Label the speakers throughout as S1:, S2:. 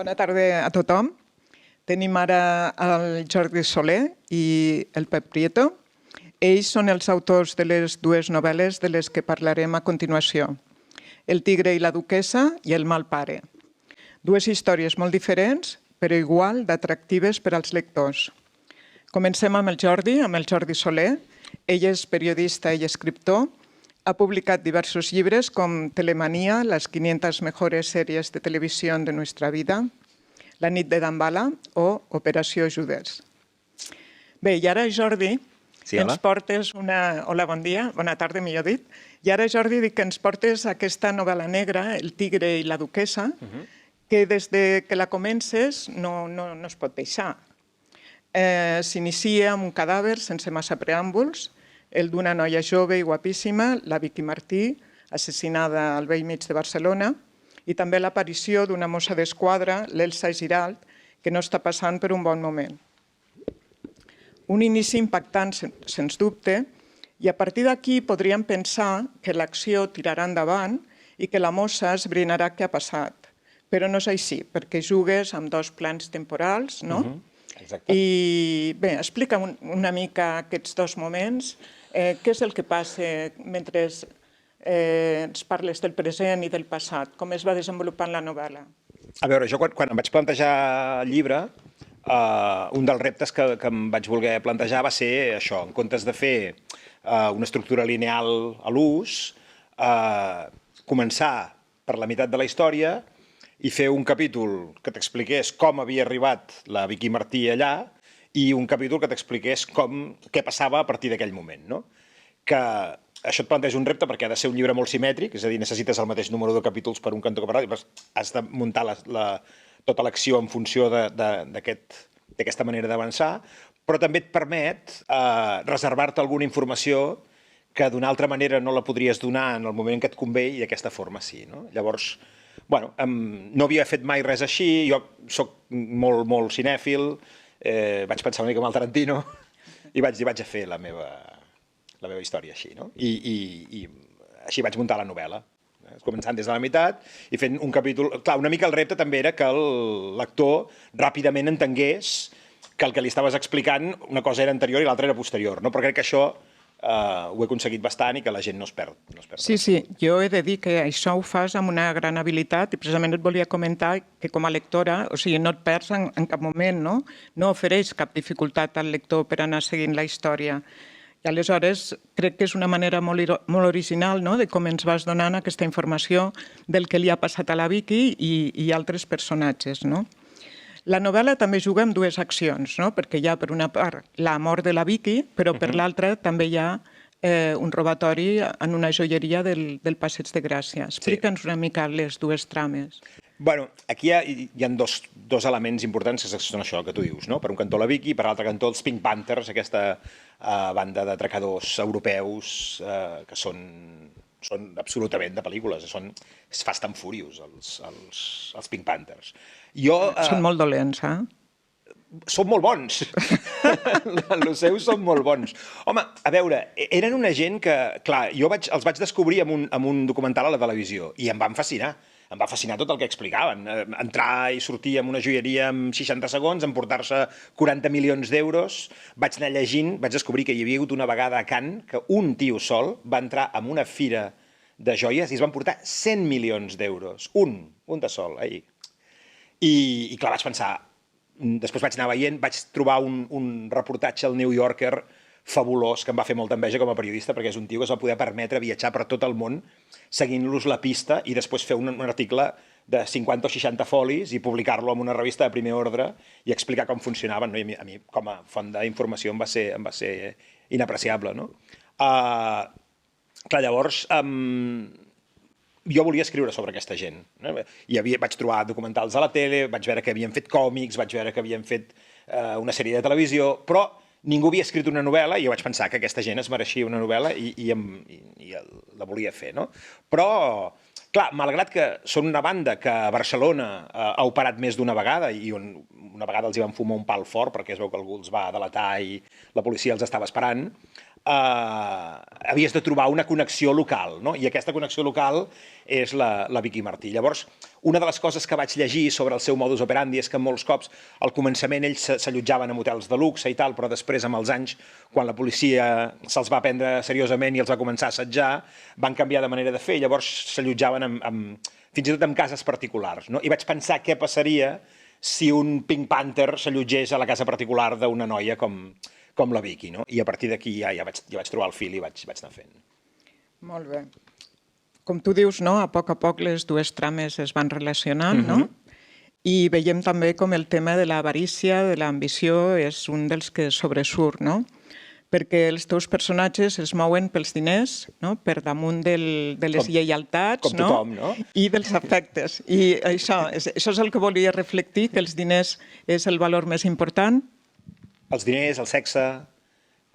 S1: Bona tarda a tothom. Tenim ara el Jordi Soler i el Pep Prieto. Ells són els autors de les dues novel·les de les que parlarem a continuació. El tigre i la duquessa i el mal pare. Dues històries molt diferents, però igual d'atractives per als lectors. Comencem amb el Jordi Soler. Ell és periodista i escriptor. Ha publicat diversos llibres com Telemania, las 500 mejores series de televisión de nuestra vida, La nit de Dambala o Operació Judes. Bé, i ara, Jordi, ens portes una... Hola, bon dia, bona tarda, millor dit. I ara, Jordi, dic que ens portes aquesta novel·la negra, El tigre i la duquessa, que des que la comences no es pot deixar. S'inicia amb un cadàver sense massa preàmbuls, el d'una noia jove i guapíssima, la Vicky Martí, assassinada al vell mig de Barcelona, i també l'aparició d'una mossa d'esquadra, l'Elsa Giralt, que no està passant per un bon moment. Un inici impactant, sens dubte, i a partir d'aquí podríem pensar que l'acció tirarà endavant i que la mossa esbrinarà què ha passat. Però no és així, perquè jugues amb dos plans temporals, no?
S2: Exacte.
S1: I bé, explica una mica aquests dos moments. Què és el que passa mentre ens parles del present i del passat? Com es va desenvolupant la novel·la?
S2: A veure, jo quan em vaig plantejar el llibre, un dels reptes que em vaig voler plantejar va ser això, en comptes de fer una estructura lineal a l'ús, començar per la meitat de la història i fer un capítol que t'expliqués com havia arribat la Vicky Martí allà i un capítol que t'expliqués què passava a partir d'aquell moment, no? Que això et planteja un repte perquè ha de ser un llibre molt simètric, és a dir, necessites el mateix número de capítols per un cantó que per l'altre, has de muntar tota l'acció en funció d'aquesta manera d'avançar, però també et permet reservar-te alguna informació que d'una altra manera no la podries donar en el moment que et convé i d'aquesta forma sí, no? Llavors, bueno, no havia fet mai res així, jo soc molt cinèfil, vaig pensar una mica en el Tarantino i vaig dir, vaig a fer la meva història així, no? I així vaig muntar la novel·la, començant des de la meitat i fent un capítol... Clar, una mica el repte també era que el lector ràpidament entengués que el que li estaves explicant una cosa era anterior i l'altra era posterior, no? Però crec que això ho he aconseguit bastant i que la gent no es perd.
S1: Sí, jo he de dir que això ho fas amb una gran habilitat i precisament et volia comentar que com a lectora, o sigui, no et perds en cap moment, no? No ofereix cap dificultat al lector per anar seguint la història. I aleshores crec que és una manera molt original de com ens vas donant aquesta informació del que li ha passat a la Vicky i altres personatges. La novel·la també juga amb dues accions, perquè hi ha per una part la mort de la Vicky, però per l'altra també hi ha un robatori en una joieria del Passeig de Gràcia. Explica'ns una mica les dues trames.
S2: Bueno, aquí hi ha dos elements importants que són això que tu dius, no? Per un cantó la Vicky, per l'altre cantó els Pink Panthers, aquesta banda d'atracadors europeus que són absolutament de pel·lícules, és Fast and Furious, els Pink Panthers.
S1: Són molt dolents,
S2: Són molt bons. Els seus són molt bons. Home, a veure, eren una gent que, clar, jo els vaig descobrir amb un documental a la televisió i em van fascinar. Em va fascinar tot el que explicaven. Entrar i sortir en una joieria en 60 segons, emportar-se 40 milions d'euros. Vaig anar llegint, vaig descobrir que hi havia hagut una vegada a Cannes que un tio sol va entrar en una fira de joies i es van portar 100 milions d'euros. Un de sol, ahir. I clar, vaig pensar, després vaig anar veient, vaig trobar un reportatge al New Yorker fabulós, que em va fer molta enveja com a periodista, perquè és un tio que es va poder permetre viatjar per tot el món seguint-los la pista i després fer un article de 50 o 60 folis i publicar-lo en una revista de primer ordre i explicar com funcionaven. A mi com a font d'informació em va ser inapreciable. Clar, llavors, jo volia escriure sobre aquesta gent. Vaig trobar documentals a la tele, vaig veure que havien fet còmics, vaig veure que havien fet una sèrie de televisió, però ningú havia escrit una novel·la i jo vaig pensar que aquesta gent es mereixia una novel·la i la volia fer, no? Però, clar, malgrat que són una banda que a Barcelona ha operat més d'una vegada i una vegada els hi van fumar un pal fort perquè es veu que algú els va delatar i la policia els estava esperant, havies de trobar una connexió local, no? I aquesta connexió local és la Vicky Martí. Llavors, una de les coses que vaig llegir sobre el seu modus operandi és que molts cops, al començament, ells s'allotjaven en hotels de luxe i tal, però després, amb els anys, quan la policia se'ls va prendre seriosament i els va començar a assetjar, van canviar de manera de fer i llavors s'allotjaven fins i tot en cases particulars, no? I vaig pensar què passaria si un Pink Panther s'allotgés a la casa particular d'una noia com la Vicky, no? I a partir d'aquí ja vaig trobar el fil i vaig anar fent.
S1: Molt bé. Com tu dius, no? A poc les dues trames es van relacionant, no? I veiem també com el tema de l'avarícia, de l'ambició, és un dels que sobresurt, no? Perquè els teus personatges es mouen pels diners, no? Per damunt de les lleialtats,
S2: com tothom, no?
S1: I dels afectes. I això és el que volia reflectir, que els diners és el valor més important.
S2: Els diners, el sexe,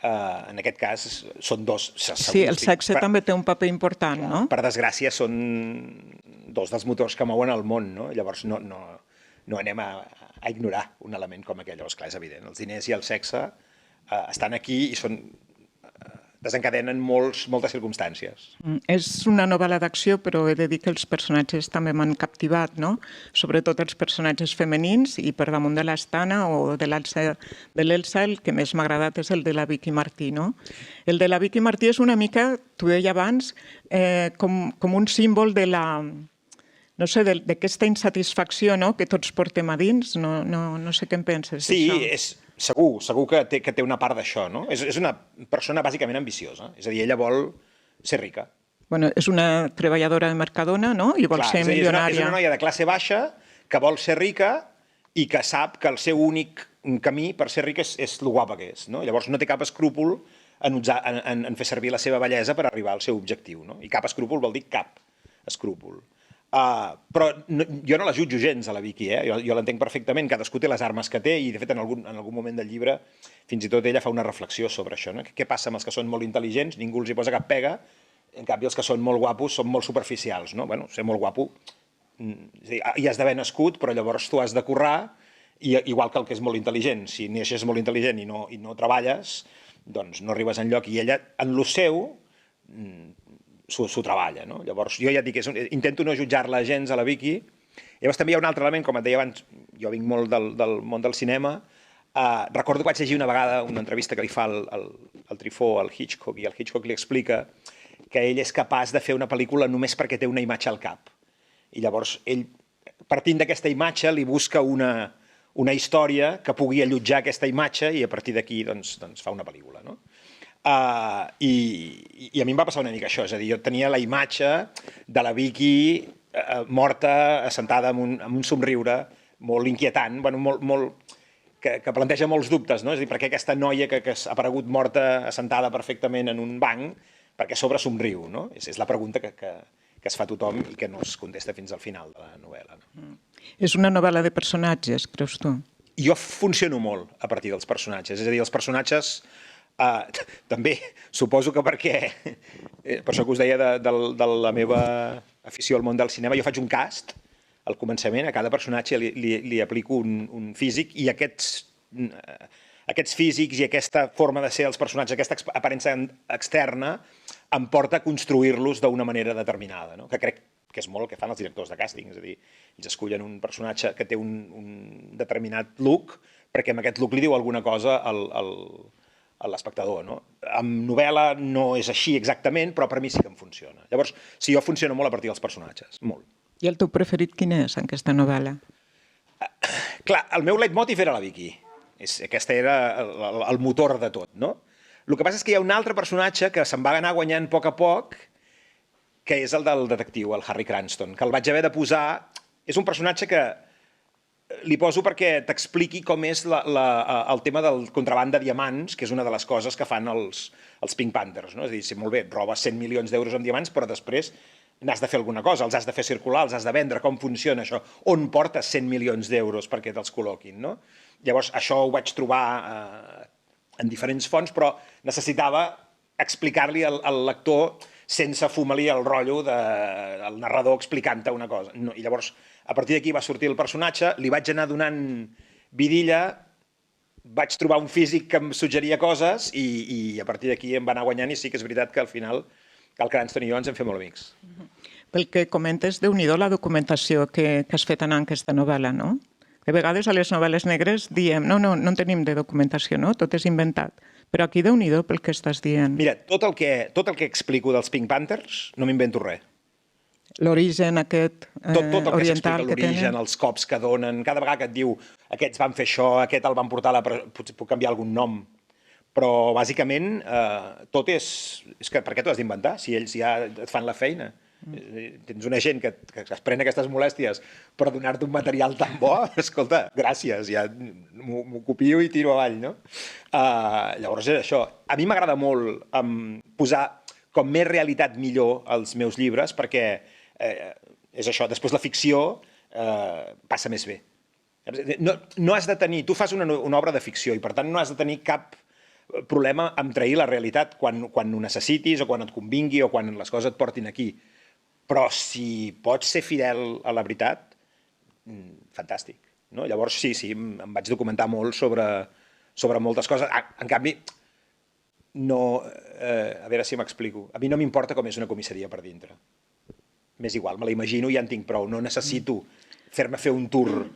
S2: en aquest cas, són dos.
S1: Sí, el sexe també té un paper important, no?
S2: Per desgràcia, són dos dels motors que mouen el món, no? Llavors no anem a ignorar un element com aquell. Llavors, clar, és evident, els diners i el sexe estan aquí i desencadenen moltes circumstàncies.
S1: És una novel·la d'acció, però he de dir que els personatges també m'han captivat, no? Sobretot els personatges femenins, i per damunt de l'Astana o de l'Elsa, el que més m'ha agradat és el de la Vicky Martí, no? El de la Vicky Martí és una mica, t'ho deia abans, com un símbol de la... no sé, d'aquesta insatisfacció, no?, que tots portem a dins. No sé què en penses d'això.
S2: Sí, segur que té una part d'això, no? És una persona bàsicament ambiciosa, és a dir, ella vol ser rica.
S1: Bueno, és una treballadora de Mercadona, no?, i vol ser milionària.
S2: És una noia de classe baixa que vol ser rica i que sap que el seu únic camí per ser rica és lo guapa que és, no? Llavors no té cap escrúpol en fer servir la seva bellesa per arribar al seu objectiu, no? I cap escrúpol vol dir cap escrúpol. Però jo no la jutjo gens, a la Vicky, jo l'entenc perfectament, cadascú té les armes que té i, de fet, en algun moment del llibre fins i tot ella fa una reflexió sobre això, no? Què passa amb els que són molt intel·ligents? Ningú els hi posa cap pega, en canvi els que són molt guapos són molt superficials, no? Bueno, ser molt guapo, hi has d'haver nascut, però llavors tu has de currar, igual que el que és molt intel·ligent. Si neixes molt intel·ligent i no treballes, doncs no arribes enlloc, i ella, en lo seu, s'ho treballa, no? Llavors, jo ja et dic, intento no jutjar-la gens, a la Vicky. Llavors també hi ha un altre element, com et deia abans, jo vinc molt del món del cinema. Recordo que vaig llegir una vegada una entrevista que li fa el Truffaut al Hitchcock, i el Hitchcock li explica que ell és capaç de fer una pel·lícula només perquè té una imatge al cap. I llavors ell, partint d'aquesta imatge, li busca una història que pugui allotjar aquesta imatge i a partir d'aquí doncs fa una pel·lícula, no? I a mi em va passar una mica això, és a dir, jo tenia la imatge de la Vicky morta, assentada amb un somriure molt inquietant, que planteja molts dubtes, no? És a dir, per què aquesta noia que ha aparegut morta, assentada perfectament en un banc, perquè a sobre somriu, no? És la pregunta que es fa tothom i que no es contesta fins al final de la novel·la.
S1: És una novel·la de personatges, creus tu?
S2: Jo funciono molt a partir dels personatges, és a dir, els personatges... també, suposo que per això que us deia de la meva afició al món del cinema, jo faig un cast al començament, a cada personatge li aplico un físic, i aquests físics i aquesta forma de ser els personatges, aquesta aparença externa, em porta a construir-los d'una manera determinada, no? Que crec que és molt el que fan els directors de càsting, és a dir, ells escullen un personatge que té un determinat look, perquè amb aquest look li diu alguna cosa a l'espectador, no? Amb novel·la no és així exactament, però per mi sí que em funciona. Llavors, sí, jo funciono molt a partir dels personatges, molt.
S1: I el teu preferit quin és, en aquesta novel·la?
S2: Clar, el meu leitmotiv era la Vicky. Aquesta era el motor de tot, no? El que passa és que hi ha un altre personatge que se'n va anar guanyant a poc, que és el del detectiu, el Harry Cranston, que el vaig haver de posar... És un personatge que li poso perquè t'expliqui com és el tema del contraban de diamants, que és una de les coses que fan els Pink Panthers, no? És a dir, molt bé, robes 100 milions d'euros en diamants, però després n'has de fer alguna cosa, els has de fer circular, els has de vendre, com funciona això? On portes 100 milions d'euros perquè te'ls col·loquin, no? Llavors, això ho vaig trobar en diferents fonts, però necessitava explicar-li al lector sense fumar-li el rotllo del narrador explicant-te una cosa. I llavors, a partir d'aquí va sortir el personatge, li vaig anar donant vidilla vaig trobar un físic que em suggeria coses i a partir d'aquí em va anar guanyant i sí que és veritat que al final el Cranston i jo ens hem fet molt amics.
S1: Pel que comentes, Déu-n'hi-do la documentació que has fet en aquesta novel·la, no? De vegades a les novel·les negres diem no en tenim de documentació, no? Tot és inventat. Però aquí Déu-n'hi-do pel que estàs dient.
S2: Mira, tot el que explico dels Pink Panthers no m'invento res.
S1: L'origen aquest
S2: Tot el que s'explica,
S1: oriental que tenen.
S2: l'origen, els cops que donen, cada vegada que et diu aquests van fer això, aquest el van portar a la presó, potser puc canviar algun nom, però bàsicament tot és que per què t'ho has d'inventar si ells ja et fan la feina? Tens una gent que es pren aquestes molèsties per donar-te un material tan bo, escolta, gràcies, ja m'ho copio i tiro avall, no? Llavors és això. A mi m'agrada molt posar com més realitat millor als meus llibres perquè és això, després la ficció passa més bé. No has de tenir, tu fas una obra de ficció i per tant no has de tenir cap problema amb trair la realitat quan ho necessitis o quan et convingui o quan les coses et portin aquí. Però si pots ser fidel a la veritat, fantàstic. No? Llavors sí, em vaig documentar molt sobre moltes coses. En canvi, no, a veure si m'explico. A mi no m'importa com és una comissaria per dintre. M'és igual, me la imagino i ja en tinc prou. No necessito fer-me fer un tour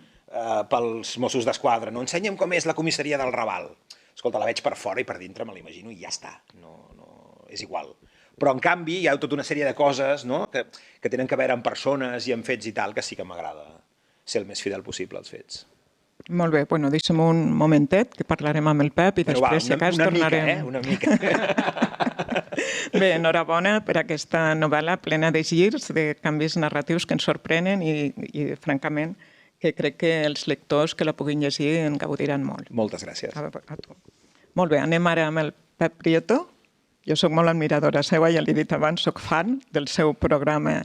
S2: pels Mossos d'Esquadra. No, ensenya'm com és la comissaria del Raval. Escolta, la veig per fora i per dintre me la imagino i ja està. No, és igual. Però, en canvi, hi ha tota una sèrie de coses, no?, que tenen a veure amb persones i amb fets i tal, que sí que m'agrada ser el més fidel possible als fets.
S1: Molt bé, bueno, deixa'm un momentet, que parlarem amb el Pep i després, si cas, tornarem...
S2: Una mica.
S1: Bé, enhorabona per aquesta novel·la plena de girs, de canvis narratius que ens sorprenen i francament, que crec que els lectors que la puguin llegir en gaudiran molt.
S2: Moltes gràcies.
S1: A tu. Molt bé, anem ara amb el Pep Prieto. Jo soc molt admiradora seva, ja l'he dit abans, soc fan del seu programa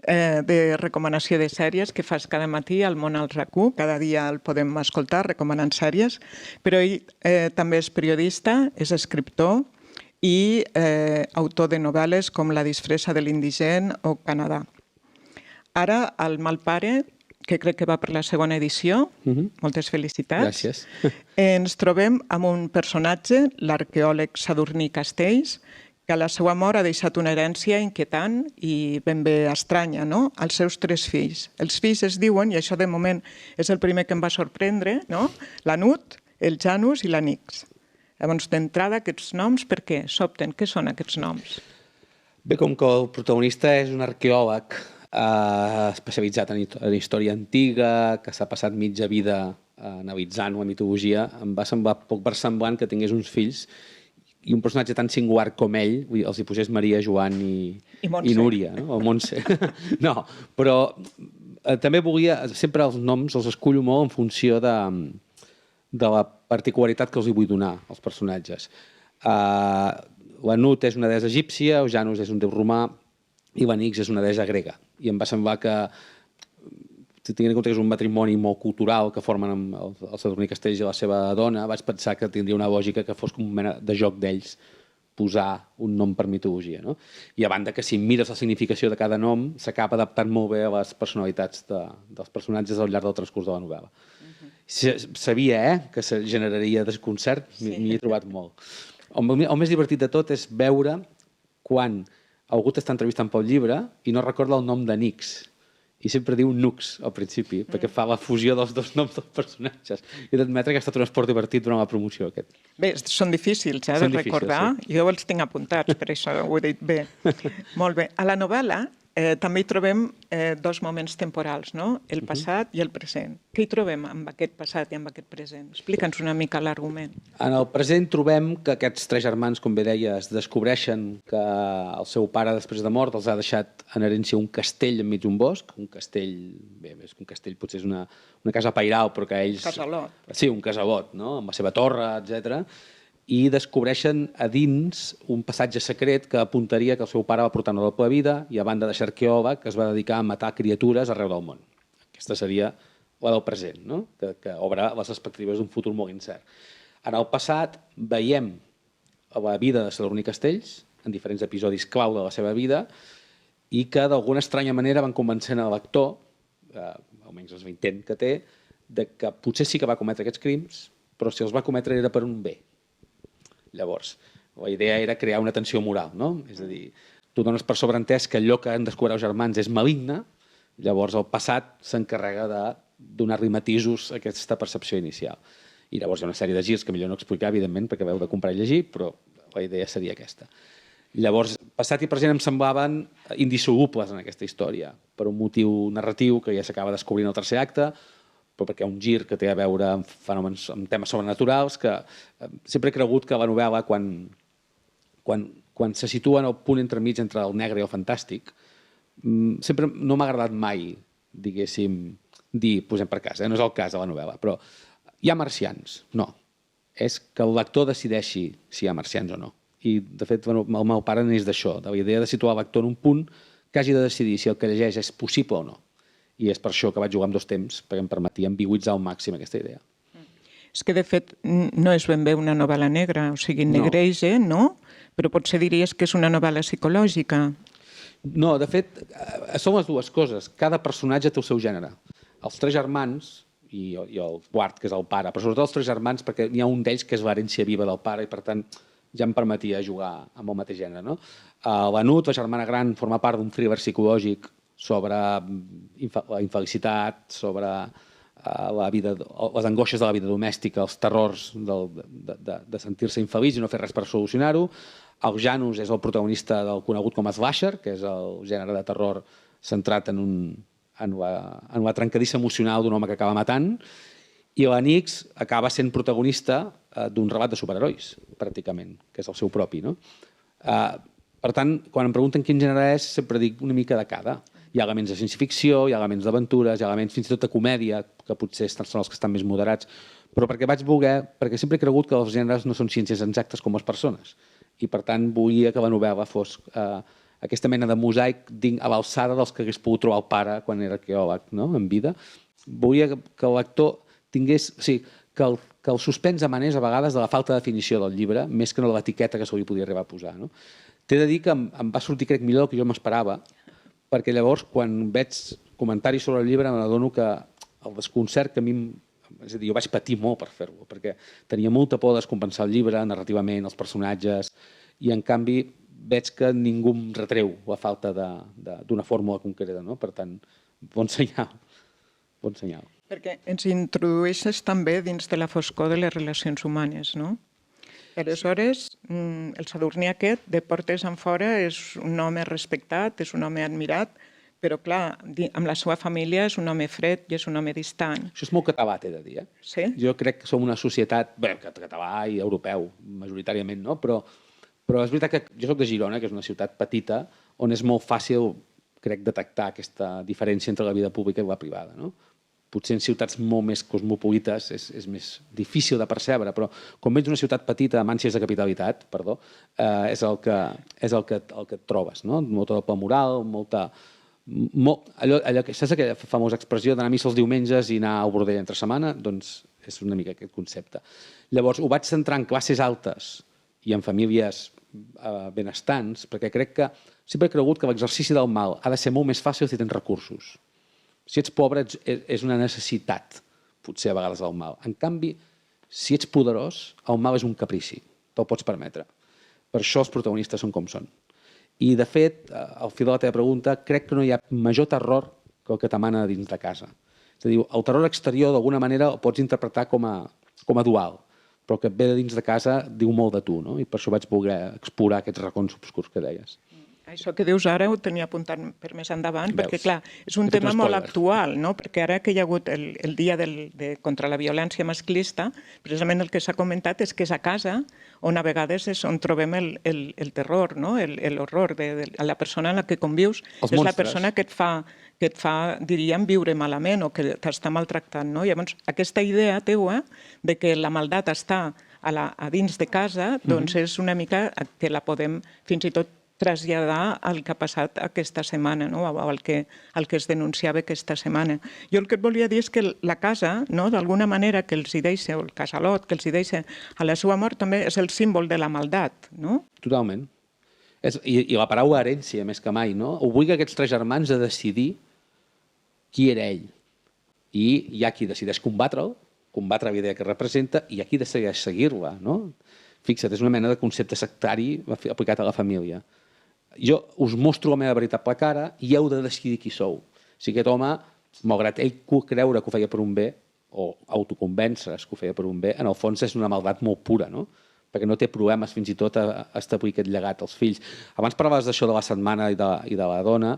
S1: de recomanació de sèries que fas cada matí al Món al RAC1. Cada dia el podem escoltar recomanant sèries, però ell també és periodista, és escriptor i autor de novel·les com La disfressa de l'indigent o Canadà. Ara, el Malpare, que crec que va per la segona edició. Moltes felicitats.
S3: Gràcies.
S1: Ens trobem amb un personatge, l'arqueòleg Sadurní Castells, que a la seva mort ha deixat una herència inquietant i ben bé estranya, no?, als seus 3 fills. Els fills es diuen, i això de moment és el primer que em va sorprendre, no?, l'Anut, el Janus i l'Anix. Llavors, d'entrada, aquests noms, per què s'opten? Què són aquests noms?
S3: Bé, com que el protagonista és un arqueòleg especialitzat en història antiga, que s'ha passat mitja vida analitzant la mitologia, em va semblar poc versemblant que tingués uns fills i un personatge tan singular com ell, els hi posés Maria, Joan i Núria, no? O Montse. No, però també volia, sempre els noms els escullo molt en funció de la particularitat que els hi vull donar als personatges. L'Anut és una deessa egípcia, el Janus és un déu romà i l'Anix és una deessa grega. I em va semblar que, tenint en compte que és un matrimoni molt cultural que formen amb el Sadurní Castells i la seva dona, vaig pensar que tindria una lògica que fos com una mena de joc d'ells posar un nom per mitologia, no? I a banda que si mires la significació de cada nom s'acaba adaptant molt bé a les personalitats dels personatges al llarg del transcurs de la novel·la. Sabia que se generaria desconcert, m'hi he trobat molt. El més divertit de tot és veure quan algú t'està entrevistant pel llibre i no recorda el nom de Nix. I sempre diu Nux al principi, perquè fa la fusió dels 2 noms dels personatges. I he d'admetre que ha estat un esport divertit durant la promoció, aquest.
S1: Bé, són difícils de recordar. Sí. Jo els tinc apuntats, per això ho he dit bé. Molt bé. A la novel·la també hi trobem 2 moments temporals, no?, el passat i el present. Què hi trobem amb aquest passat i amb aquest present? Explica'ns una mica l'argument. En
S3: el present trobem que aquests 3 germans, com bé deies, descobreixen que el seu pare, després de mort, els ha deixat en herència un castell enmig d'un bosc, un castell, bé, és que un castell potser és una casa pairal, però que ells...
S1: Casalot.
S3: Sí, un casalot, no?, amb la seva torre, etc. I descobreixen a dins un passatge secret que apuntaria que el seu pare va portar una doble vida i, a banda de ser arqueòleg, es va dedicar a matar criatures arreu del món. Aquesta seria la del present, no?, que obre les perspectives d'un futur molt incert. En el passat veiem la vida de Sadurní Castells en diferents episodis clau de la seva vida i que d'alguna estranya manera van convencent el lector, almenys és l'intent que té, de que potser sí que va cometre aquests crims, però si els va cometre era per un bé. Llavors, la idea era crear una tensió moral, no? És a dir, tu dones per sobreentès que allò que han descobert els germans és maligne, llavors el passat s'encarrega de donar-li matisos a aquesta percepció inicial. I llavors hi ha una sèrie de girs que millor no explicar, evidentment, perquè heu de comprar i llegir, però la idea seria aquesta. Llavors, passat i present em semblaven indissolubles en aquesta història, per un motiu narratiu que ja s'acaba descobrint al tercer acte, però perquè hi ha un gir que té a veure amb fenòmens, amb temes sobrenaturals, que sempre he cregut que la novel·la, quan se situa en el punt entremig entre el negre i el fantàstic, sempre no m'ha agradat mai, diguéssim, dir, posem per cas, no és el cas de la novel·la, però hi ha marcians? No. És que el lector decideixi si hi ha marcians o no. I, de fet, el meu pare n'és d'això, de la idea de situar el lector en un punt que hagi de decidir si el que llegeix és possible o no. I és per això que vaig jugar amb dos temps, perquè em permetia ambigüitzar al màxim aquesta idea.
S1: És que, de fet, no és ben bé una novel·la negra, o sigui, negreja, no? Però potser diries que és una novel·la psicològica.
S3: No, de fet, són les dues coses. Cada personatge té el seu gènere. Els tres germans, i el quart, que és el pare, però sobretot els tres germans, perquè n'hi ha un d'ells que és l'herència viva del pare i, per tant, ja em permetia jugar amb el mateix gènere. No? La Nut, la germana gran, forma part d'un thriller psicològic sobre la infelicitat, sobre la vida, les angoixes de la vida domèstica, els terrors de sentir-se infeliç i no fer res per solucionar-ho. El Janus és el protagonista del conegut com a slasher, que és el gènere de terror centrat en la trencadissa emocional d'un home que acaba matant, i l'Anix acaba sent protagonista d'un relat de superherois, pràcticament, que és el seu propi. No? Per tant, quan em pregunten quin gènere és, sempre dic una mica de cada. Hi ha elements de ciència-ficció, hi ha elements d'aventures, hi ha elements fins i tot de comèdia, que potser són els que estan més moderats, però perquè sempre he cregut que els gèneres no són ciències exactes com les persones. I, per tant, volia que la novel·la fos aquesta mena de mosaic a l'alçada dels que hagués pogut trobar el pare quan era arqueòleg, no? En vida. Volia que el lector tingués... O sigui, que el suspens emanés a vegades de la falta de definició del llibre, més que no de l'etiqueta que se li podia arribar a posar. No? T'he de dir que em va sortir, crec, millor del que jo m'esperava, perquè llavors, quan veig comentaris sobre el llibre, m'adono que el desconcert que a mi... És a dir, jo vaig patir molt per fer-lo, perquè tenia molta por de descompensar el llibre, narrativament, els personatges, i en canvi veig que ningú em retreu la falta d'una fórmula concreta. No? Per tant, bon senyal. Bon senyal.
S1: Perquè ens introdueixes també dins de la foscor de les relacions humanes, no? Aleshores, el sadurní aquest, de portes enfora, és un home respectat, és un home admirat, però, clar, amb la seva família és un home fred i és un home distant.
S3: Això és molt català, t'he de dir.
S1: Sí?
S3: Jo crec que som una societat, bé, català i europeu, majoritàriament, no? Però és veritat que jo soc de Girona, que és una ciutat petita, on és molt fàcil, crec, detectar aquesta diferència entre la vida pública i la privada, no? Potser en ciutats molt més cosmopolites és més difícil de percebre, però quan vens d'una ciutat petita amb ànsies de capitalitat, és el que et trobes, no? Molta doble moral, allò que saps aquella famosa expressió d'anar a missa els diumenges i anar al bordell entre setmana? Doncs és una mica aquest concepte. Llavors, ho vaig centrar en classes altes i en famílies benestants, perquè crec que sempre he cregut que l'exercici del mal ha de ser molt més fàcil si tens recursos. Si ets pobre és una necessitat, potser a vegades, del mal. En canvi, si ets poderós, el mal és un caprici, te'l pots permetre. Per això els protagonistes són com són. I, de fet, al fil de la teva pregunta, crec que no hi ha major terror que el que t'emana dins de casa. És a dir, el terror exterior, d'alguna manera, el pots interpretar com a dual, però el que et ve de dins de casa diu molt de tu, no? I per això vaig voler explorar aquests racons obscurs que deies.
S1: Això que dius ara ho tenia apuntat per més endavant, perquè, clar, és un tema molt actual, no? Perquè ara que hi ha hagut el dia contra la violència masclista, precisament el que s'ha comentat és que és a casa on a vegades és on trobem el terror, no? L'horror de la persona en la que convius. És la persona que et fa, diríem, viure malament o que t'està maltractant, no? Llavors, aquesta idea teua de que la maldat està a dins de casa, doncs és una mica que la podem fins i tot traslladar al que ha passat aquesta setmana, no? O al que es denunciava aquesta setmana. Jo el que et volia dir és que la casa, no? D'alguna manera que els hi deixa, o el casalot que els hi deixa a la seva mort, també és el símbol de la maldat, no?
S3: Totalment. I la paraula herència, més que mai, no? Obliga aquests tres germans a decidir qui era ell. I hi ha qui decideix combatre'l combatre la idea que representa i aquí decideix seguir-la, no? Fixa't, és una mena de concepte sectari aplicat a la família. Jo us mostro la meva veritable cara i heu de decidir qui sou. O sigui, aquest home, malgrat ell creure que ho feia per un bé, o autoconvèncer-se que ho feia per un bé, en el fons és una maldat molt pura, no? Perquè no té problemes fins i tot a establir aquest llegat als fills. Abans parlaves d'això de la setmana i de la dona.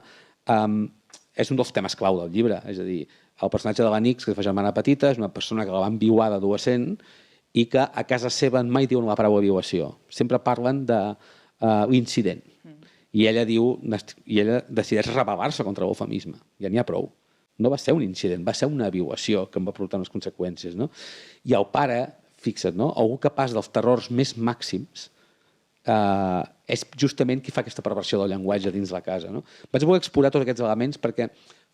S3: És un dels temes clau del llibre. És a dir, el personatge de l'Anix, que fa germana petita, és una persona que la van viuar d'adolescent i que a casa seva mai diuen la paraula violació. Sempre parlen de l'incident. I ella decideix rebel·lar-se contra l'eufemisme. Ja n'hi ha prou. No va ser un incident, va ser una violació que em va portar unes conseqüències. No? I el pare, fixa't, no? Algú capaç dels terrors més màxims és justament qui fa aquesta perversió del llenguatge dins la casa. No? Vaig voler explorar tots aquests elements perquè,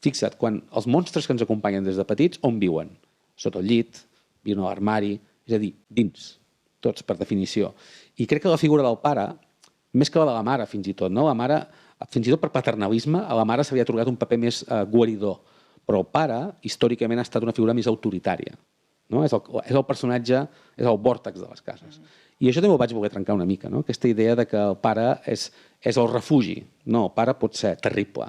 S3: fixa't, quan els monstres que ens acompanyen des de petits, on viuen? Sota el llit, viuen a l'armari, és a dir, dins, tots per definició. I crec que la figura del pare, més que la de la mare fins i tot, no? La mare, fins i tot per paternalisme, a la mare s'havia atorgat un paper més guaridor, però el pare històricament ha estat una figura més autoritària. No? És el personatge, és el vòrtex de les cases. I això també ho vaig voler trencar una mica, no? Aquesta idea de que el pare és el refugi. No, el pare pot ser terrible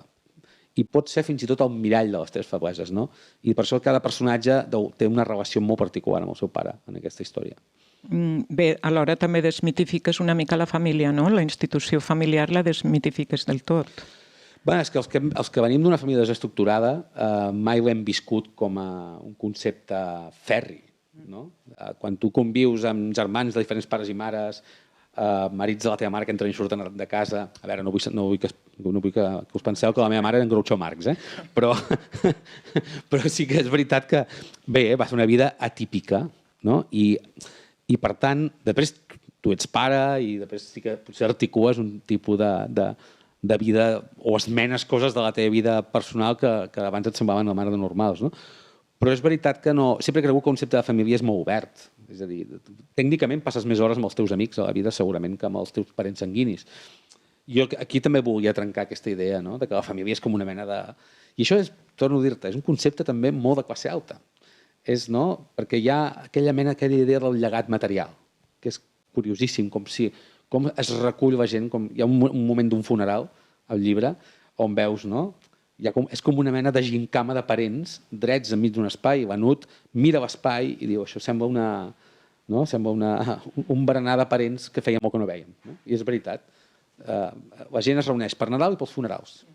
S3: i pot ser fins i tot el mirall de les teves febleses. No? I per això cada personatge té una relació molt particular amb el seu pare en aquesta història.
S1: Bé, alhora també desmitifiques una mica la família, no? La institució familiar la desmitifiques del tot.
S3: Bé, és que els que venim d'una família desestructurada mai ho hem viscut com a un concepte ferri. No? Quan tu convius amb germans de diferents pares i mares, marits de la teva mare que entren i surten de casa... A veure, no vull que us penseu que la meva mare era en Groucho Marx, però sí que és veritat que, bé, va ser una vida atípica, no? I per tant, després tu ets pare i després sí que potser articules un tipus de vida o esmenes coses de la teva vida personal que abans et semblaven la mare de normals, no? Però és veritat que no... Sempre he cregut que el concepte de família és molt obert. És a dir, tècnicament passes més hores amb els teus amics a la vida segurament que amb els teus parents sanguinis. Jo aquí també volia trencar aquesta idea, no? De que la família és com una mena de... I això és, torno a dir-te, és un concepte també molt de classe alta. És, no? Perquè hi ha aquella idea del llegat material, que és curiosíssim, com es recull la gent. Hi ha un moment d'un funeral al llibre on veus, no? És com una mena de gincama de parents drets enmig d'un espai. L'Anut mira l'espai i diu, això sembla un berenar de parents que feia molt que no vèiem. No? I és veritat. La gent es reuneix per Nadal i pels funerals.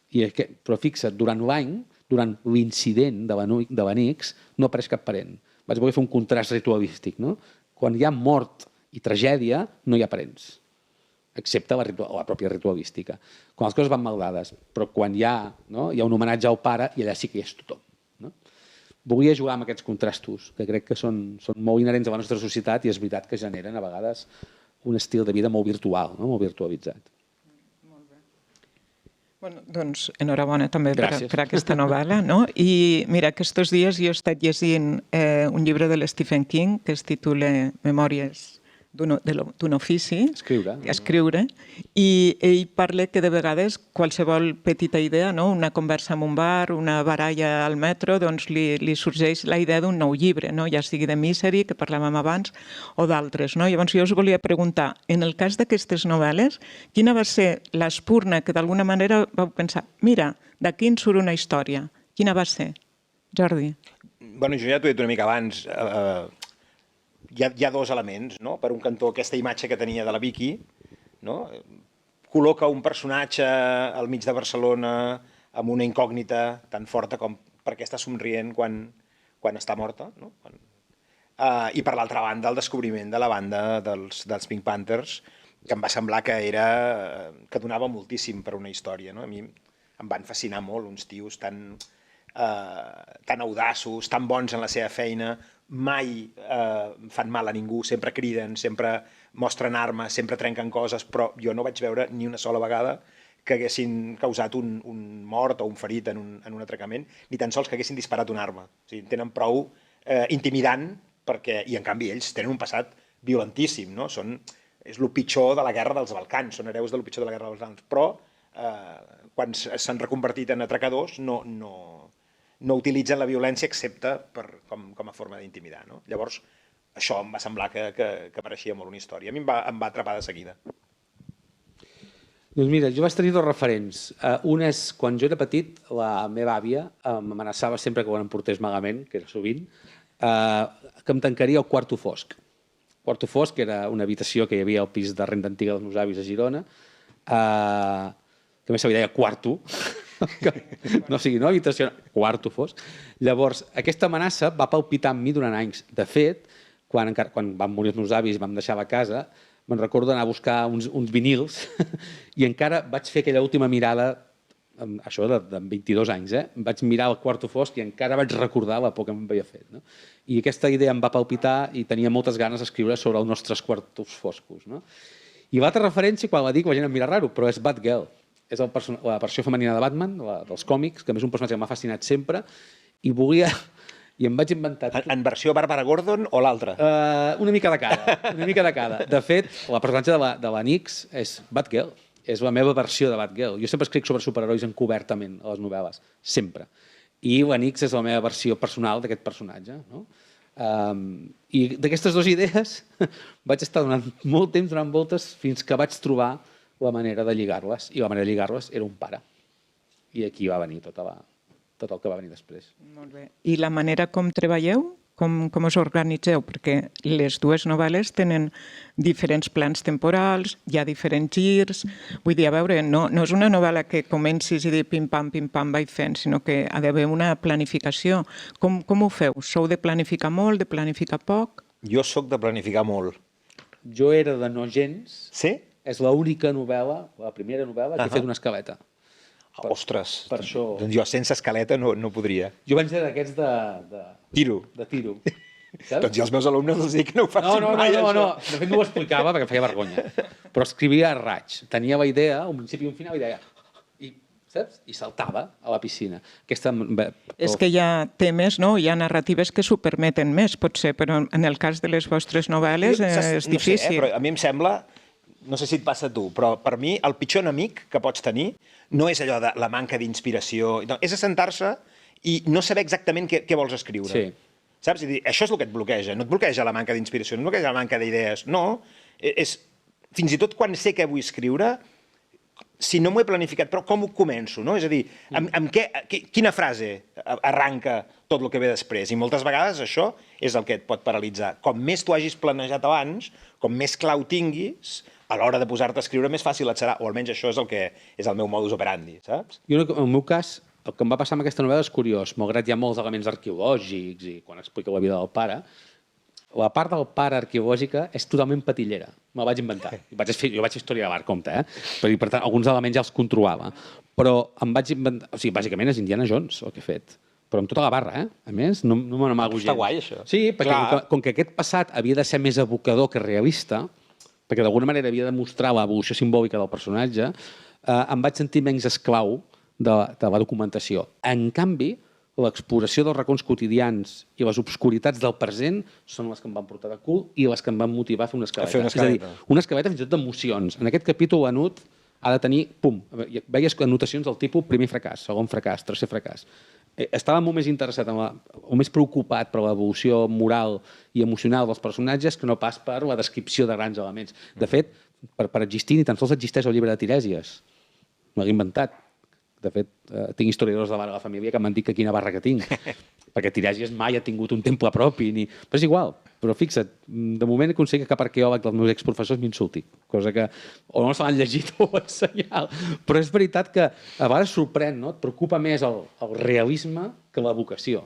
S3: Però fixa't, durant l'any, durant l'incident de l'Anix, no apareix cap parent. Vaig voler fer un contrast ritualístic. No? Quan hi ha mort i tragèdia, no hi ha parents, excepte la pròpia ritualística. Quan les coses van mal dades, però quan hi ha un homenatge al pare i allà sí que hi és tothom. No? Volia jugar amb aquests contrastos, que crec que són molt inherents a la nostra societat i és veritat que generen a vegades un estil de vida molt virtual, no? Molt virtualitzat.
S1: Molt bé. Bueno, doncs, enhorabona també per aquesta novel·la. No? I mira, aquests dies jo he estat llegint un llibre de l'Stephen King que es titula Memòries d'un ofici, escriure, i ell parla que de vegades qualsevol petita idea, no? Una conversa en un bar, una baralla al metro, doncs li sorgeix la idea d'un nou llibre, no? Ja sigui de Misery, que parlàvem abans, o d'altres. No? Llavors jo us volia preguntar, en el cas d'aquestes novel·les, quina va ser l'espurna que d'alguna manera vau pensar, mira, d'aquí en surt una història. Quina va ser? Jordi?
S2: Bueno, jo ja t'ho he dit una mica abans. Hi ha dos elements, no? Per un cantó, aquesta imatge que tenia de la Vicky, no? Col·loca un personatge al mig de Barcelona amb una incògnita tan forta com per què està somrient quan està morta, no? I per l'altra banda, el descobriment de la banda dels Pink Panthers, que em va semblar que donava moltíssim per una història, no? A mi em van fascinar molt uns tios tan audaços, tan bons en la seva feina, mai fan mal a ningú, sempre criden, sempre mostren armes, sempre trenquen coses, però jo no vaig veure ni una sola vegada que haguessin causat un mort o un ferit en un atracament, ni tan sols que haguessin disparat una arma. O sigui, tenen prou intimidant, i en canvi ells tenen un passat violentíssim, no? És el pitjor de la guerra dels Balcans, són hereus de lo pitjor de la guerra dels Balcans, però quan s'han reconvertit en atracadors no no utilitzen la violència excepte com a forma d'intimidar, no? Llavors, això em va semblar que pareixia molt una història. A mi em va atrapar de seguida.
S3: Doncs mira, jo vaig tenir dos referents. Un és, quan jo era petit, la meva àvia m'amenaçava sempre que quan em portés malament, que era sovint, que em tancaria al quarto fosc. Quarto fosc era una habitació que hi havia al pis de renda antiga dels meus avis a Girona, que a més se li deia quarto, no sigui, no habitació, quarto fosc. Llavors, aquesta amenaça va palpitar amb mi durant anys. De fet, quan van morir els meus avis i vam deixar la casa, me'n recordo d'anar a buscar uns vinils i encara vaig fer aquella última mirada, això de 22 anys, vaig mirar el quarto fosc i encara vaig recordar la por que em havia fet. No? I aquesta idea em va palpitar i tenia moltes ganes d'escriure sobre els nostres quartos foscos. No? I l'altra referència, quan la dic, la gent em mira raro, però és Batgirl. És la versió femenina de Batman, dels còmics, que a més és un personatge que m'ha fascinat sempre, i volia... I em vaig inventar...
S2: En versió Bàrbara Gordon o l'altra?
S3: Una mica de cada. De fet, la personatge de la Nix és Batgirl. És la meva versió de Batgirl. Jo sempre escric sobre superherois encobertament a les novel·les. Sempre. I la Nix és la meva versió personal d'aquest personatge. No? I d'aquestes dues idees vaig estar donant molt temps donant voltes fins que vaig trobar la manera de lligar-les. I la manera de lligar-les era un pare. I aquí va venir tot el que va venir després.
S1: Molt bé. I la manera com treballeu? Com us organitzeu? Perquè les dues novel·les tenen diferents plans temporals, hi ha diferents girs. Vull dir, a veure, no és una novel·la que comencis i dir pim-pam, vaig fent, sinó que ha d'haver una planificació. Com ho feu? Sou de planificar molt, de planificar poc?
S2: Jo sóc de planificar molt.
S3: Jo era de no gens.
S2: Sí?
S3: És l'única novel·la, la primera novel·la, que he fet una escaleta.
S2: Ostres,
S3: per això...
S2: doncs jo sense escaleta no podria.
S3: Jo vaig ser d'aquests de
S2: Tiro.
S3: De tiro.
S2: Doncs jo als meus alumnes els dic que no ho facin mai, això.
S3: No. De fet, no ho explicava perquè feia vergonya. Però escrivia a raig. Tenia la idea, un principi i un final, i deia... Saps? I saltava a la piscina.
S1: És que hi ha temes, no? Hi ha narratives que s'ho permeten més, potser, però en el cas de les vostres novel·les és difícil.
S2: No sé, però a mi em sembla... No sé si et passa a tu, però per mi el pitjor enemic que pots tenir no és allò de la manca d'inspiració, no, és assentar-se i no saber exactament què vols escriure.
S3: Sí.
S2: Saps? I dir, això és el que et bloqueja. No et bloqueja la manca d'inspiració, no et bloqueja la manca d'idees. No, és fins i tot quan sé què vull escriure, si no m'ho he planificat, però com ho començo, no? És a dir, quina frase arranca tot el que ve després? I moltes vegades això és el que et pot paralitzar. Com més tu hagis planejat abans, com més clar ho tinguis, a l'hora de posar-te a escriure més fàcil et serà, o almenys això és el que és el meu modus operandi, saps?
S3: Jo, en el meu cas, el que em va passar amb aquesta novel·la és curiós. Malgrat hi ha molts elements arqueològics i quan explica la vida del pare, la part del pare arqueològica és totalment patillera. Me'l vaig inventar. Jo vaig fer història de l'art, compte, Per tant, alguns elements ja els controlava. Però em vaig inventar... O sigui, bàsicament és Indiana Jones, el que he fet. Però amb tota la barra, A més, no me n'amago gens.
S2: Està guai, això.
S3: Sí, perquè com que aquest passat havia de ser més evocador que realista, perquè d'alguna manera havia de mostrar l'evolució simbòlica del personatge, em vaig sentir menys esclau de la documentació. En canvi, l'exploració dels racons quotidians i les obscuritats del present són les que em van portar de cul i les que em van motivar a fer una escaleta. És a dir, una escaleta fins i tot d'emocions. En aquest capítol, l'Anut ha de tenir, veies anotacions del tipus primer fracàs, segon fracàs, tercer fracàs. Estava molt més interessat o més preocupat per l'evolució moral i emocional dels personatges que no pas per la descripció de grans elements. De fet, per existir ni tan sols existeix el llibre de Tirèsies. No l'he inventat. De fet, tinc historiadors de la família que m'han dit que quina barra que tinc. Perquè Tirèsies mai ha tingut un temple propi. Però és igual. Però fixa't, de moment he aconseguit que cap arqueòleg dels meus exprofessors m'insulti. Cosa que o no se l'han llegit o ho senyal. Però és veritat que a vegades sorprèn, no? Et preocupa més el realisme que la vocació.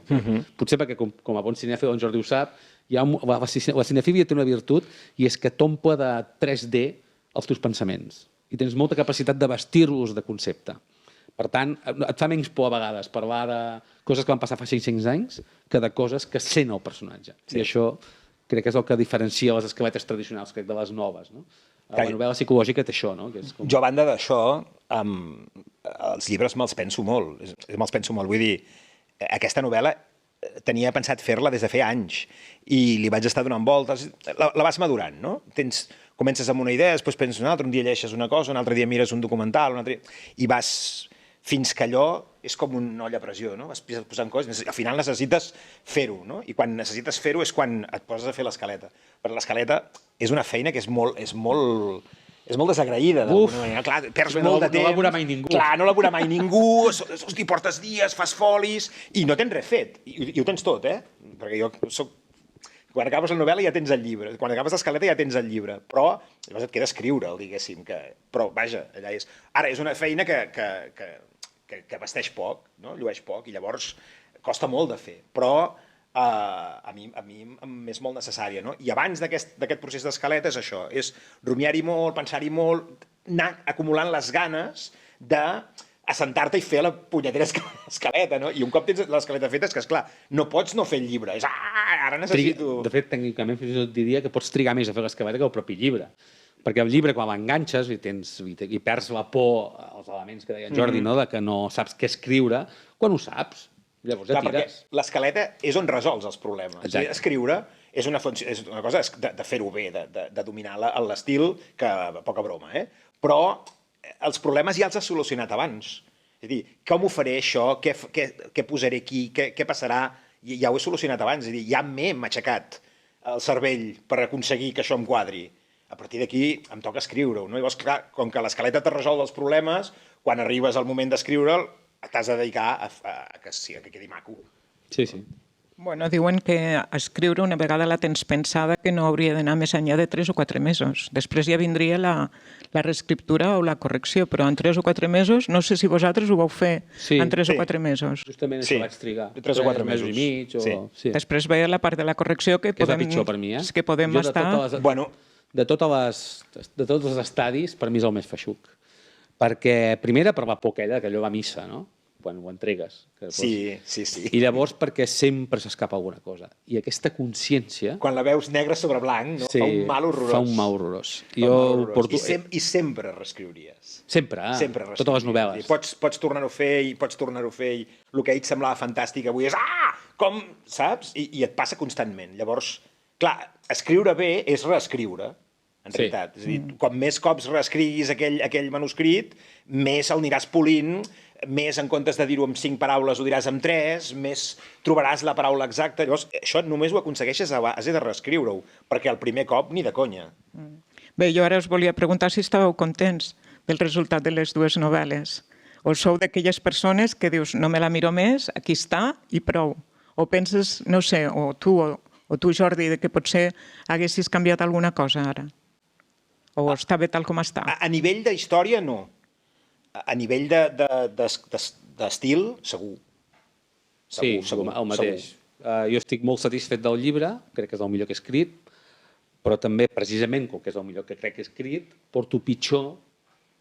S3: Potser perquè, com a bon cinèfil, en Jordi ho sap, la cinefília té una virtut i és que t'omple de 3D els teus pensaments. I tens molta capacitat de vestir-los de concepte. Per tant, et fa menys por a vegades parlar de coses que van passar fa 500 anys que de coses que sent el personatge. I això crec que és el que diferencia les escaletes tradicionals, crec, de les noves. No? La novel·la psicològica té això. No? Que és com...
S2: Jo, a banda d'això, els llibres me'ls penso molt. Vull dir, aquesta novel·la tenia pensat fer-la des de feia anys i li vaig estar donant voltes. La vas madurant, no? Comences amb una idea, després penses una altra, un dia llegeixes una cosa, un altre dia mires un documental, i vas fins que allò és com una olla a pressió, no? Vas posant coses, al final necessites fer-ho, no? I quan necessites fer-ho és quan et poses a fer l'escaleta. Però l'escaleta és una feina que és molt desagraïda, d'alguna manera. Clar, perds molt de temps.
S3: No la veurà mai ningú.
S2: Clar, no la veurà mai ningú, hosti, portes dies, fas folis, i no tens res fet. I ho tens tot, Perquè jo soc... Quan acabes la novel·la ja tens el llibre, quan acabes l'escaleta ja tens el llibre, però llavors et queda escriure'l, diguéssim. Però, vaja, allà és... Ara, és una feina que vesteix poc, no? Llueix poc, i llavors costa molt de fer, però a mi és molt necessària, no? I abans d'aquest procés d'escaleta és això, és rumiar-hi molt, pensar-hi molt, anar acumulant les ganes d'assentar-te i fer la punyetera escaleta, no? I un cop tens l'escaleta feta és que, esclar, no pots no fer el llibre, és ara necessito...
S3: De fet, tècnicament, fins i tot diria que pots trigar més a fer l'escaleta que el propi llibre. Perquè el llibre, quan l'enganxes i perds la por, els elements que deia en Jordi, no? De que no saps què escriure, quan ho saps, llavors ja tires.
S2: L'escaleta és on resols els problemes.
S3: Exacte.
S2: Escriure és una cosa de fer-ho bé, de dominar l'estil, que poca broma, Però els problemes ja els has solucionat abans. És a dir, com ho faré això, què posaré aquí, què passarà, ja ho he solucionat abans. És a dir, ja m'he matxacat el cervell per aconseguir que això em quadri. A partir d'aquí em toca escriure-ho, no? Llavors, clar, com que l'escaleta te resol els problemes, quan arribes al moment d'escriure'l, t'has de dedicar a que quedi maco.
S3: Sí, sí.
S1: Bueno, diuen que escriure una vegada la tens pensada que no hauria d'anar més enllà de 3 o 4 mesos. Després ja vindria la reescriptura o la correcció, però en 3 o 4 mesos, no sé si vosaltres ho vau fer en 3 o 4 mesos.
S3: Justament això vaig trigar.
S2: 3 o 4 mesos
S3: i mig. Sí.
S1: Després veia la part de la correcció que
S3: és la
S1: podem...
S3: pitjor per mi,
S1: Que podem
S3: jo
S1: estar...
S3: De tots els estadis, per mi és el més feixuc. Perquè, primera, per la por aquella, que allò va a missa, no? Quan ho entregues.
S2: Sí.
S3: I llavors perquè sempre s'escapa alguna cosa. I aquesta consciència...
S2: Quan la veus negre sobre blanc, no?
S3: Sí,
S2: fa un mal horrorós.
S3: Fa un mal horrorós.
S2: I sempre reescriuries.
S3: Sempre totes les novel·les.
S2: Pots tornar-ho a fer i el que ahir et semblava fantàstic avui és com, saps? I et passa constantment. Llavors, clar, escriure bé és reescriure, en realitat. És a dir, com més cops reescriguis aquell manuscrit, més el aniràs polint, més en comptes de dir-ho amb 5 paraules ho diràs amb 3, més trobaràs la paraula exacta. Llavors, això només ho aconsegueixes a base de reescriure-ho, perquè el primer cop ni de conya.
S1: Bé, jo ara us volia preguntar si estàveu contents del resultat de les dues novel·les. O sou d'aquelles persones que dius, no me la miro més, aquí està i prou. O penses, no sé, o tu, Jordi, que potser haguessis canviat alguna cosa ara? O està bé tal com està?
S2: A nivell de història, no. A nivell d'estil, segur.
S3: Sí, el mateix. Jo estic molt satisfet del llibre, crec que és el millor que he escrit, però també, precisament, com que és el millor que crec que he escrit, porto pitjor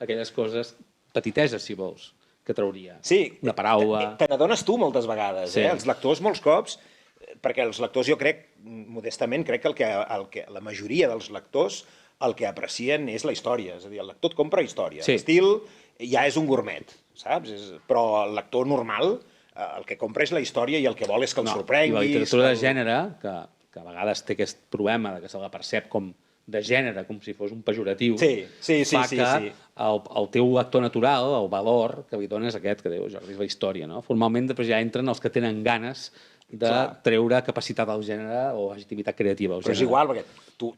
S3: aquelles coses petiteses, si vols, que trauria.
S2: Sí,
S3: una paraula...
S2: Te n'adones tu moltes vegades,
S3: sí.
S2: Els lectors molts cops, perquè els lectors jo crec, modestament, crec que la majoria dels lectors el que aprecien és la història, és a dir, el lector et compra història.
S3: Sí.
S2: L'estil ja és un gourmet, saps? Però el lector normal el que compra és la història i el que vol és que el sorprenguis.
S3: I la literatura de gènere, que a vegades té aquest problema que se la percep com de gènere, com si fos un pejoratiu, fa que el teu lector natural, el valor que li dones aquest, que diu Jordi, és la història, no? Formalment després ja entren els que tenen ganes de treure capacitat al gènere o legitimitat creativa al gènere.
S2: Però és igual, perquè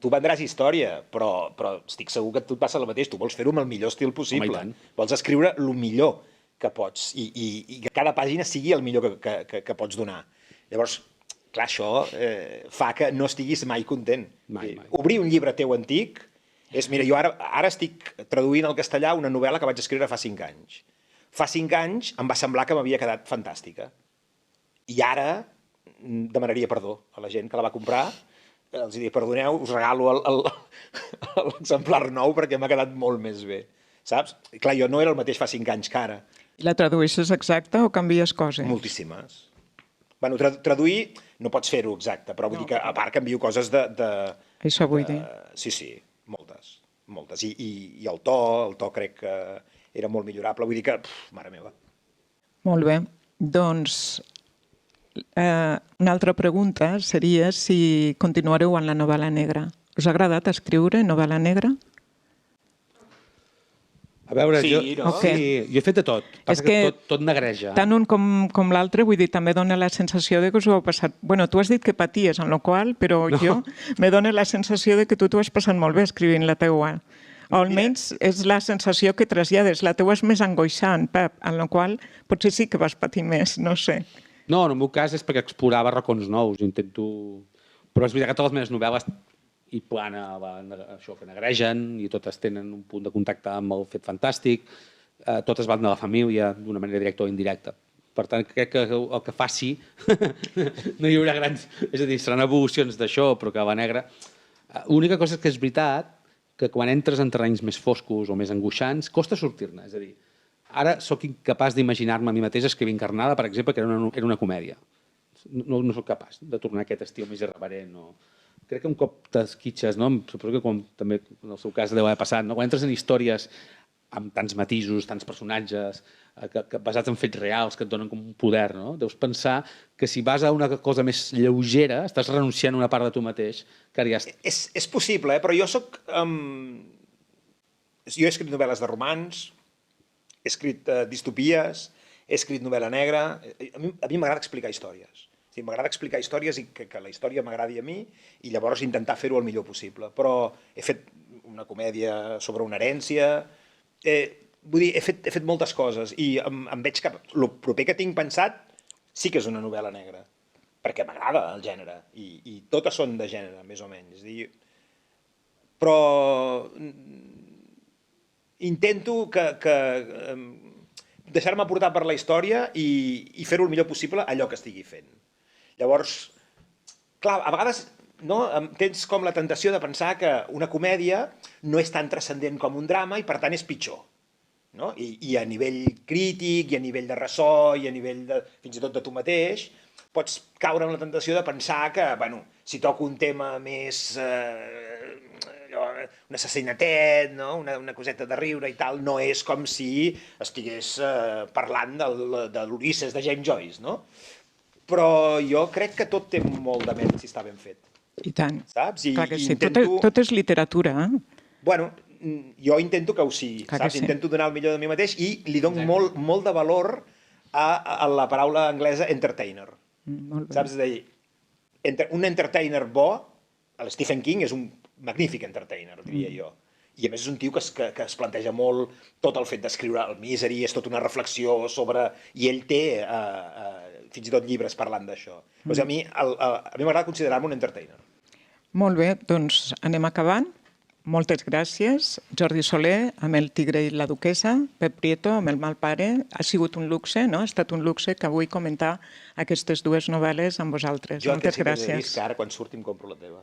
S2: tu vendràs història, però estic segur que a tu et passa el mateix. Tu vols fer-ho amb el millor estil possible. Vols escriure el millor que pots i que cada pàgina sigui el millor que pots donar. Llavors, clar, això fa que no estiguis mai content.
S3: Mai.
S2: Obrir un llibre teu antic és... Mira, jo ara estic traduint al castellà una novel·la que vaig escriure fa 5 anys. Fa 5 anys em va semblar que m'havia quedat fantàstica. I ara demanaria perdó a la gent que la va comprar. Els diria, perdoneu, us regalo l'exemplar nou perquè m'ha quedat molt més bé. Saps? Clar, jo no era el mateix fa 5 anys que ara.
S1: I la tradueixes exacta o canvies coses?
S2: Moltíssimes. Bueno, traduir no pots fer-ho exacte, però vull dir que a part canvio coses de...
S1: Això vull dir.
S2: Sí, moltes. I el to crec que era molt millorable. Vull dir que, mare meva.
S1: Molt bé. Doncs una altra pregunta seria si continuareu en la novel·la negra. Us ha agradat escriure novel·la negra?
S3: A veure,
S2: Sí,
S3: jo,
S2: no?
S3: sí, jo he fet de tot. Passa que tot negreja.
S1: Tant un com l'altre, vull dir, també dona la sensació de que us ho heu passat... Bueno, tu has dit que paties, en la qual, però jo me dona la sensació de que tu t'ho has passat molt bé escrivint la teua. O almenys és la sensació que trasllades. La teua és més angoixant, Pep, en la qual potser sí que vas patir més, no sé.
S3: No, en el meu cas és perquè explorava racons nous. Intento... Però és veritat que totes les meves novel·les i plana, això que negregen, i totes tenen un punt de contacte amb el fet fantàstic, totes van de la família, d'una manera directa o indirecta. Per tant, crec que el que faci no hi haurà grans... És a dir, seran evolucions d'això, però que a la negra... L'única cosa és que és veritat que quan entres en terrenys més foscos o més angoixants, costa sortir-ne. És a dir, ara sóc incapaç d'imaginar-me a mi mateix escrivint Carnada, per exemple, que era una comèdia. No sóc capaç de tornar a aquest estil més irreverent o... Crec que un cop t'esquitxes, no? Suposo que també en el seu cas deu haver passat, no? Quan entres en històries amb tants matisos, tants personatges, basats en fets reals que et donen com un poder, no? Deus pensar que si vas a una cosa més lleugera estàs renunciant a una part de tu mateix que ara ja...
S2: És possible, però jo soc... Jo he escrit novel·les de romans, he escrit distopies, he escrit novel·la negra... A mi m'agrada explicar històries. M'agrada explicar històries i que la història m'agradi a mi i llavors intentar fer-ho el millor possible. Però he fet una comèdia sobre una herència, vull dir, he fet moltes coses i em veig que el proper que tinc pensat sí que és una novel·la negra, perquè m'agrada el gènere i totes són de gènere, més o menys. És a dir, però intento deixar-me portar per la història i fer-ho el millor possible allò que estigui fent. Llavors, clar, a vegades tens com la tentació de pensar que una comèdia no és tan transcendent com un drama i per tant és pitjor. No? I a nivell crític, i a nivell de ressò, i a nivell fins i tot de tu mateix, pots caure en la tentació de pensar que, bueno, si toco un tema més... un assassinatet, no? una coseta de riure i tal, no és com si estigués parlant de l'Ulisses de James Joyce, no? Però jo crec que tot té molt de mèrit si està ben fet.
S1: I tant.
S2: Saps?
S1: Clar que sí. Tot és literatura, eh?
S2: Bueno, jo intento que ho sigui, saps? Intento donar el millor de mi mateix i li dono molt de valor a la paraula anglesa entertainer. Saps? És a dir, un entertainer bo, el Stephen King és un magnífic entertainer, diria jo. I a més és un tio que es planteja molt tot el fet d'escriure el Misery, és tota una reflexió sobre... I ell té fins i tot llibres parlant d'això. O sigui, a mi m'agrada considerar-me un entertainer.
S1: Molt bé, doncs anem acabant. Moltes gràcies. Jordi Soler, amb El tigre i la duquessa, Pep Prieto, amb El mal pare. Ha sigut un luxe, no? Ha estat un luxe que avui comentar aquestes dues novel·les amb vosaltres. Moltes gràcies.
S2: Jo ara quan surti em compro la teva.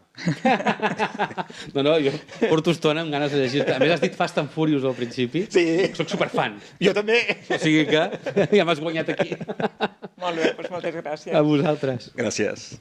S3: No, jo porto estona amb ganes de llegir. A més has dit Fast and Furious al principi.
S2: Sí.
S3: Soc superfan.
S2: Jo també.
S3: O sigui que ja m'has guanyat aquí.
S1: Molt bé, doncs moltes gràcies.
S3: A vosaltres.
S2: Gràcies.